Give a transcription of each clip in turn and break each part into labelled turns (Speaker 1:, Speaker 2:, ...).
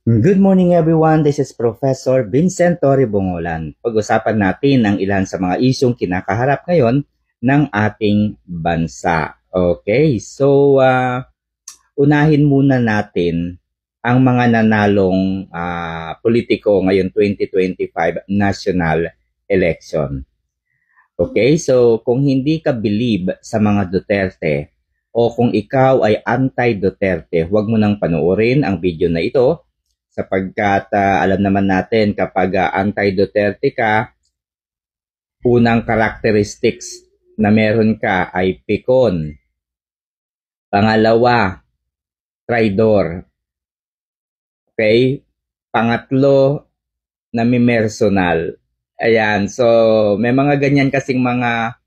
Speaker 1: Good morning everyone, this is Professor Vincent Torre Bongolan. Pag-usapan natin ang ilan sa mga isyong kinakaharap ngayon ng ating bansa. Okay, so unahin muna natin ang mga nanalong politiko ngayon 2025 national election. Okay, so kung hindi ka believe sa mga Duterte o kung ikaw ay anti-Duterte, huwag mo nang panoorin ang video na ito. Sapagkat alam naman natin kapag anti-Duterte ka, unang characteristics na meron ka ay pikon. Pangalawa, traidor. Okay? Pangatlo, namimersonal. Ayan, so may mga ganyan kasing mga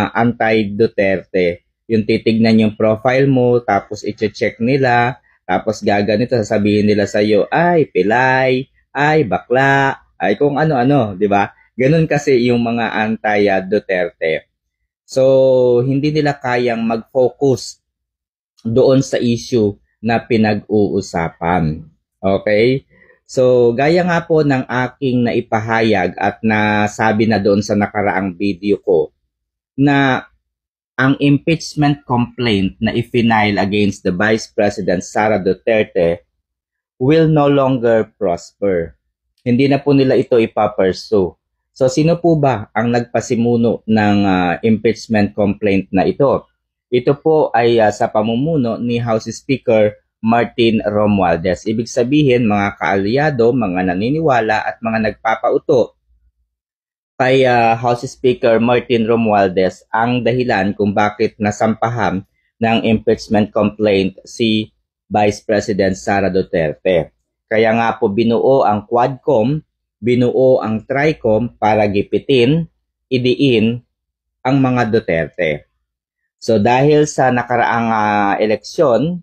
Speaker 1: anti-Duterte. Yung titignan yung profile mo, tapos i-check nila, tapos gaganito, sasabihin nila sa iyo, ay pilay, ay bakla, ay kung ano-ano, di ba? Ganun kasi yung mga anti-Duterte. So, hindi nila kayang mag-focus doon sa issue na pinag-uusapan. Okay? So, gaya nga po ng aking naipahayag at nasabi na doon sa nakaraang video ko, na ang impeachment complaint na i-file against the Vice President Sara Duterte will no longer prosper. Hindi na po nila ito ipapursue. So sino po ba ang nagpasimuno ng impeachment complaint na ito? Ito po ay sa pamumuno ni House Speaker Martin Romualdez. Ibig sabihin mga kaalyado, mga naniniwala at mga nagpapauto kay House Speaker Martin Romualdez ang dahilan kung bakit nasampahan ng impeachment complaint si Vice President Sara Duterte. Kaya nga po binuo ang Quadcom, binuo ang Tricom para gipitin, idiin ang mga Duterte. So dahil sa nakaraang eleksyon,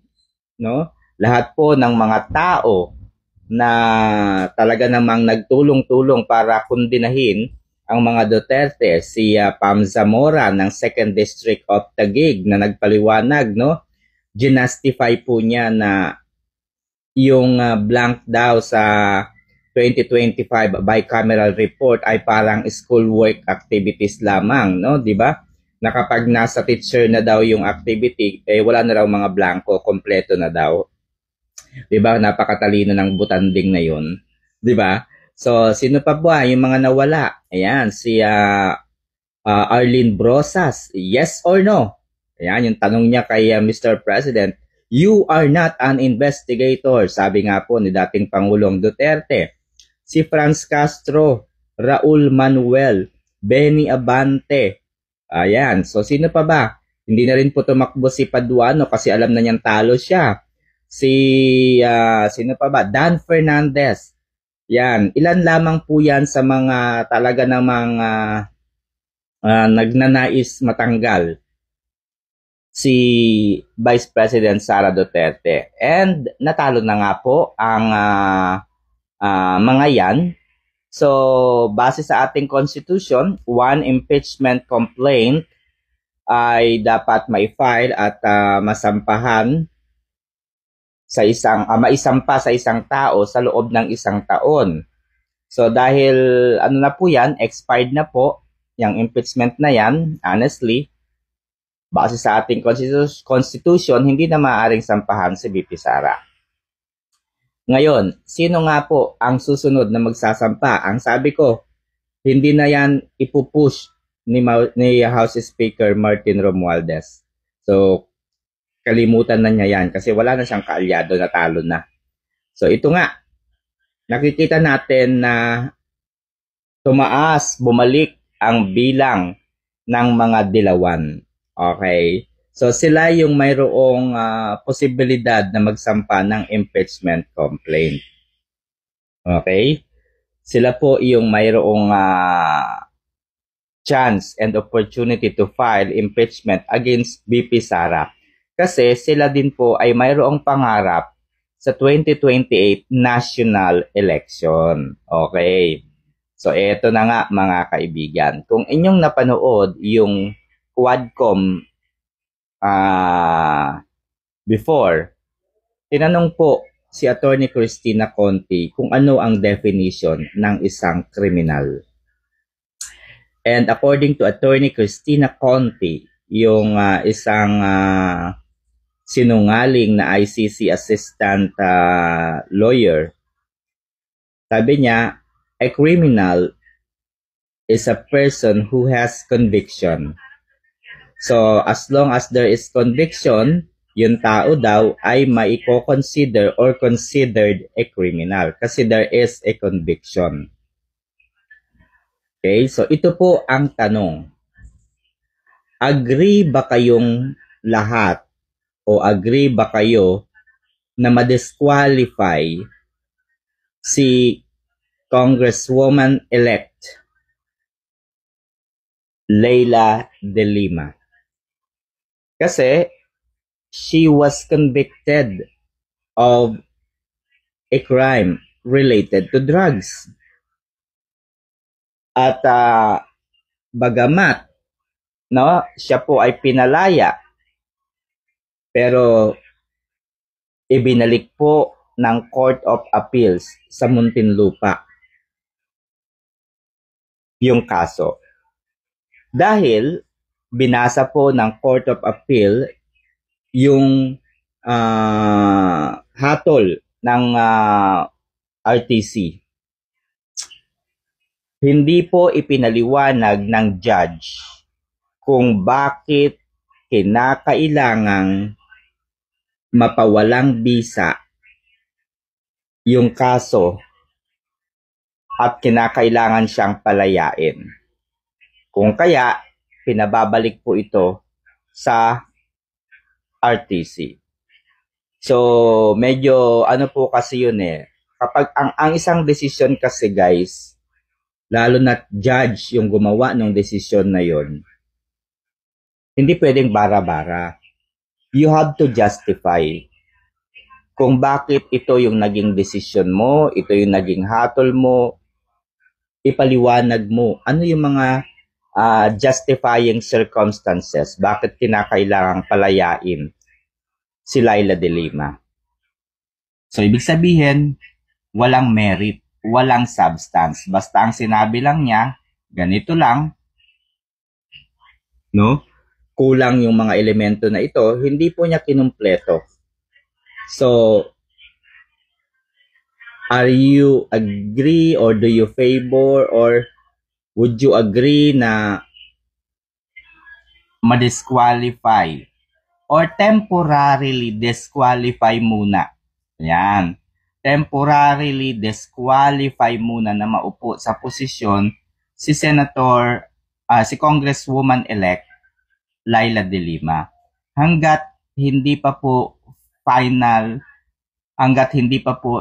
Speaker 1: no, lahat po ng mga tao na talaga namang nagtulong-tulong para kundinahin ang mga Duterte, si Pam Zamora ng 2nd District of Taguig na nagpaliwanag, no? Ginastify po niya na yung blank daw sa 2025 bicameral report ay parang schoolwork activities lamang, no? 'Di ba? Na kapag nasa teacher na daw yung activity, eh wala na raw mga blanco, kompleto na daw. 'Di ba? Napakatalino ng butanding na 'yon. 'Di ba? So, sino pa ba yung mga nawala? Ayan, si Arlene Brosas. Yes or no? Ayan, yung tanong niya kay Mr. President. You are not an investigator. Sabi nga po ni dating Pangulong Duterte. Si Franz Castro, Raul Manuel, Benny Abante. Ayan, so sino pa ba? Hindi na rin po tumakbo si Paduano kasi alam na niyang talo siya. Sino pa ba? Dan Fernandez. Yan, ilan lamang po yan sa mga talaga namang nagnanais matanggal si Vice President Sara Duterte. And natalo na nga po ang mga yan. So, base sa ating constitution, one impeachment complaint ay dapat ma-file at masampahan sa maisampa sa isang tao sa loob ng isang taon. So dahil ano na po yan, expired na po yung impeachment na yan, honestly, base sa ating constitution, hindi na maaaring sampahan si VP Sara. Ngayon, sino nga po ang susunod na magsasampa? Ang sabi ko, hindi na yan ipupush ni House Speaker Martin Romualdez. So, kalimutan na niya yan kasi wala na siyang kaalyado na talo na. So ito nga, nakikita natin na tumaas, bumalik ang bilang ng mga dilawan. Okay? So sila yung mayroong posibilidad na magsampa ng impeachment complaint. Okay? Sila po yung mayroong chance and opportunity to file impeachment against VP Sara. Kasi sila din po ay mayroong pangarap sa 2028 national election. Okay. So, eto na nga mga kaibigan. Kung inyong napanood yung Quadcom before, tinanong po si Attorney Cristina Conti kung ano ang definition ng isang kriminal. And according to Attorney Cristina Conti, yung isang sinungaling na ICC assistant lawyer, sabi niya, a criminal is a person who has conviction. So, as long as there is conviction, yung tao daw ay maiko-consider or considered a criminal kasi there is a conviction. Okay, so ito po ang tanong. Agree ba kayong lahat o agree ba kayo na ma-disqualify si Congresswoman-elect Leila de Lima? Kasi she was convicted of a crime related to drugs. At bagamat siya po ay pinalaya, pero ibinalik po ng Court of Appeals sa Muntinlupa yung kaso. Dahil binasa po ng Court of Appeal yung hatol ng RTC. Hindi po ipinaliwanag ng judge kung bakit kinakailangang mapawalang bisa yung kaso at kinakailangan siyang palayain. Kung kaya, pinababalik po ito sa RTC. So, medyo po kasi yun kapag ang isang desisyon kasi guys, lalo na judge yung gumawa ng desisyon na yun, hindi pwedeng bara-bara. You have to justify kung bakit ito yung naging desisyon mo, ito yung naging hatol mo, ipaliwanag mo. Ano yung mga justifying circumstances? Bakit kinakailangang palayain si Leila de Lima? So, ibig sabihin, walang merit, walang substance. Basta ang sinabi lang niya, ganito lang, kulang yung mga elemento na ito, hindi po niya kinumpleto. So, are you agree or do you favor or would you agree na ma-disqualify or temporarily disqualify muna? Yan. Temporarily disqualify muna na maupo sa posisyon si si Congresswoman-elect Leila de Lima hanggat hindi pa po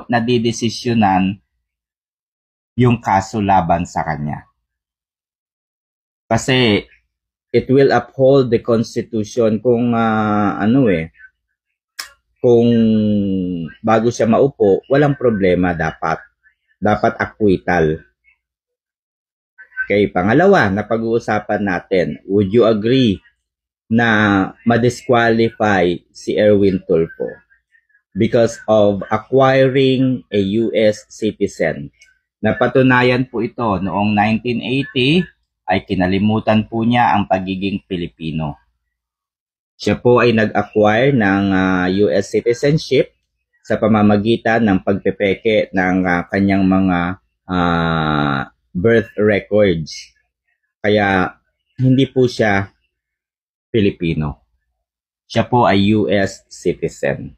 Speaker 1: nadidesisyonan yung kaso laban sa kanya. Kasi it will uphold the Constitution kung kung bago siya maupo, walang problema dapat acquittal. Okay, pangalawa na pag-uusapan natin, would you agree na ma-disqualify si Erwin Tulfo because of acquiring a US citizen? Napatunayan po ito noong 1980 ay kinalimutan po niya ang pagiging Pilipino. Siya po ay nag-acquire ng US citizenship sa pamamagitan ng pagpepeke ng kanyang mga birth records. Kaya hindi po siya Pilipino. Siya po ay US citizen.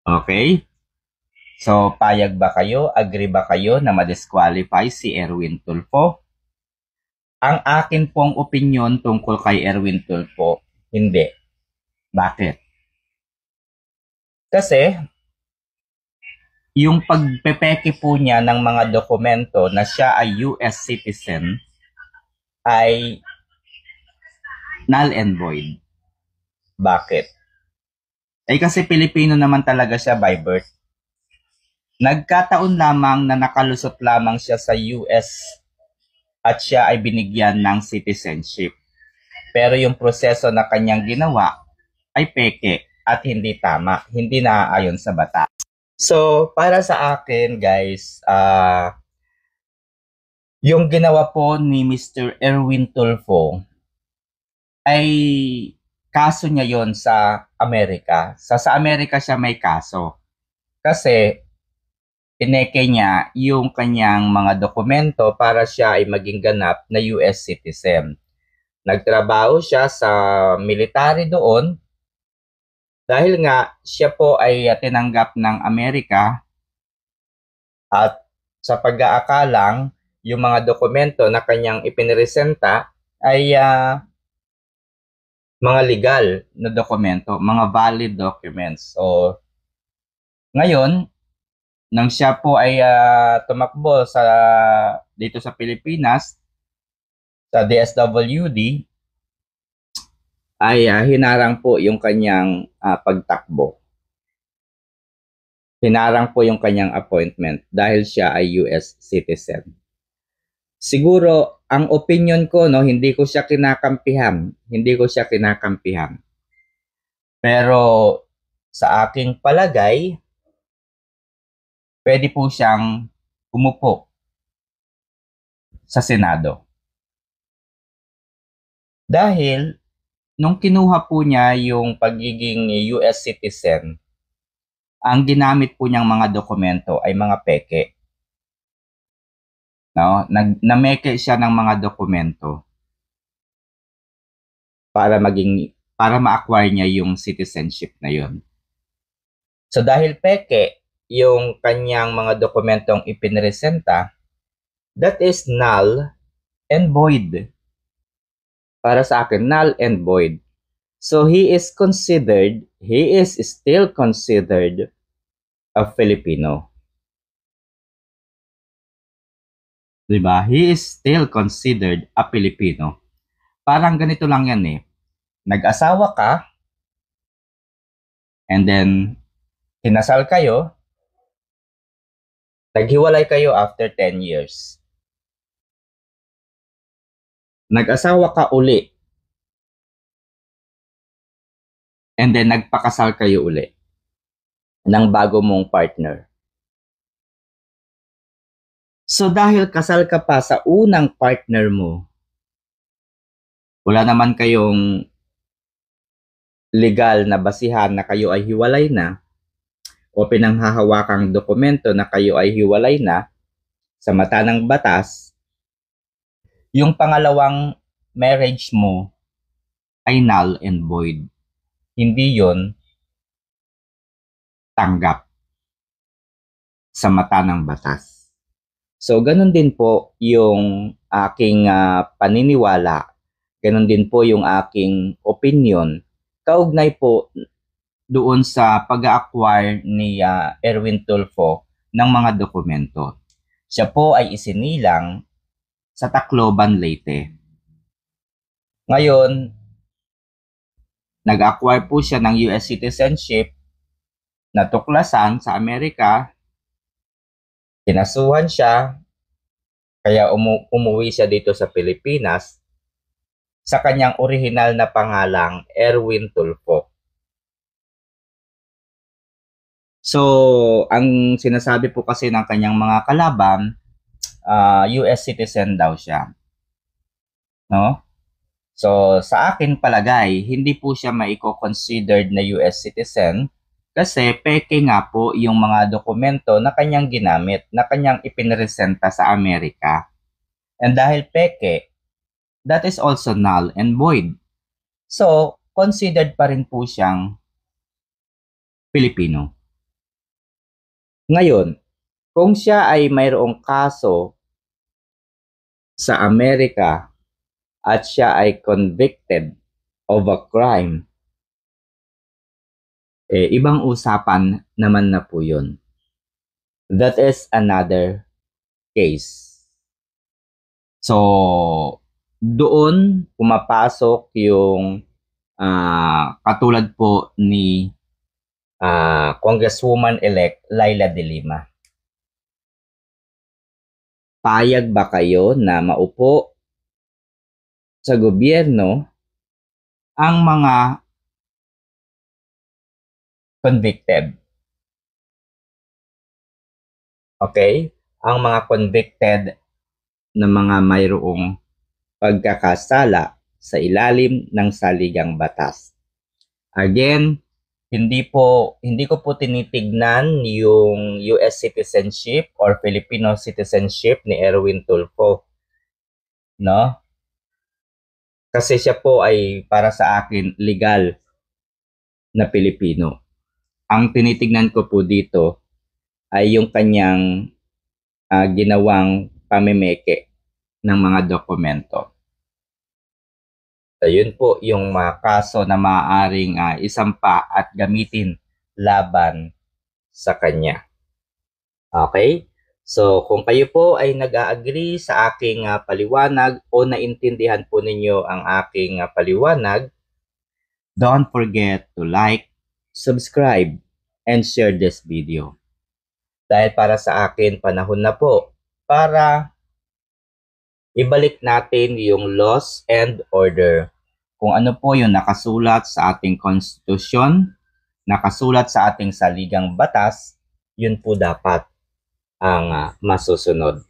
Speaker 1: Okay? So, payag ba kayo? Agree ba kayo na ma-disqualify si Erwin Tulfo? Ang akin pong opinion tungkol kay Erwin Tulfo, hindi. Bakit? Kasi, yung pagpepeke po niya ng mga dokumento na siya ay US citizen ay null and void. Bakit? Kasi Pilipino naman talaga siya by birth. Nagkataon lamang na nakalusot lamang siya sa US at siya ay binigyan ng citizenship. Pero yung proseso na kanyang ginawa ay peke at hindi tama, hindi naaayon sa batas. So, para sa akin, guys, yung ginawa po ni Mr. Erwin Tulfo ay kaso niya yon sa Amerika. Sa Amerika siya may kaso. Kasi pineke niya yung kanyang mga dokumento para siya ay maging ganap na US citizen. Nagtrabaho siya sa military doon dahil nga siya po ay tinanggap ng Amerika at sa pag-aakalang yung mga dokumento na kanyang ipiniresenta ay mga legal na dokumento, mga valid documents. So, ngayon, nang siya po ay tumakbo dito sa Pilipinas, sa DSWD, ay hinarang po yung kanyang pagtakbo. Hinarang po yung kanyang appointment dahil siya ay US citizen. Siguro, ang opinion ko, no, hindi ko siya kinakampihan. Hindi ko siya kinakampihan. Pero sa aking palagay, pwede po siyang umupo sa Senado. Dahil, nung kinuha po niya yung pagiging US citizen, ang ginamit po niyang mga dokumento ay mga peke. No? Nameke siya ng mga dokumento para ma-acquire niya yung citizenship na yun. So dahil peke yung kanyang mga dokumentong ipinresenta, that is null and void. Para sa akin, null and void. So he is still considered a Filipino. Diba? He is still considered a Filipino. Parang ganito lang yan eh. Nag-asawa ka, and then kinasal kayo, naghiwalay kayo after 10 years. Nag-asawa ka uli, and then nagpakasal kayo uli ng bago mong partner. So dahil kasal ka pa sa unang partner mo, wala naman kayong legal na basihan na kayo ay hiwalay na o pinanghahawakang dokumento na kayo ay hiwalay na sa mata ng batas, yung pangalawang marriage mo ay null and void. Hindi yon tanggap sa mata ng batas. So, ganun din po yung aking paniniwala. Ganun din po yung aking opinion. Kaugnay po doon sa pag-acquire ni Erwin Tulfo ng mga dokumento. Siya po ay isinilang sa Tacloban, Leyte. Ngayon, nag-acquire po siya ng US citizenship, natuklasan sa Amerika, kinasuhan siya, kaya umuwi siya dito sa Pilipinas sa kanyang orihinal na pangalang Erwin Tulfo. So, ang sinasabi po kasi ng kanyang mga kalaban, US citizen daw siya. No? So, sa akin palagay, hindi po siya maiko-considered na US citizen kasi peke nga po yung mga dokumento na kanyang ginamit, na kanyang ipinresenta sa Amerika. And dahil peke, that is also null and void. So, considered pa rin po siyang Pilipino. Ngayon, kung siya ay mayroong kaso sa Amerika at siya ay convicted of a crime, ibang usapan naman na po yun. That is another case. So, doon pumapasok yung katulad po ni Congresswoman-elect Laila De Lima. Payag ba kayo na maupo sa gobyerno ang mga convicted. Okay? Ang mga convicted na mga mayroong pagkakasala sa ilalim ng saligang batas. Again, hindi ko po tinitignan yung US citizenship or Filipino citizenship ni Erwin Tulfo, no? Kasi siya po ay para sa akin legal na Pilipino. Ang tinitignan ko po dito ay yung kanyang ginawang pamimeke ng mga dokumento. Ayun po yung mga kaso na maaaring isampa at gamitin laban sa kanya. Okay? So, kung kayo po ay nag-agree sa aking paliwanag o naintindihan po ninyo ang aking paliwanag, don't forget to like, subscribe, and share this video. Dahil para sa akin, panahon na po para ibalik natin yung laws and order. Kung ano po yung nakasulat sa ating konstitusyon, nakasulat sa ating saligang batas, yun po dapat ang masusunod.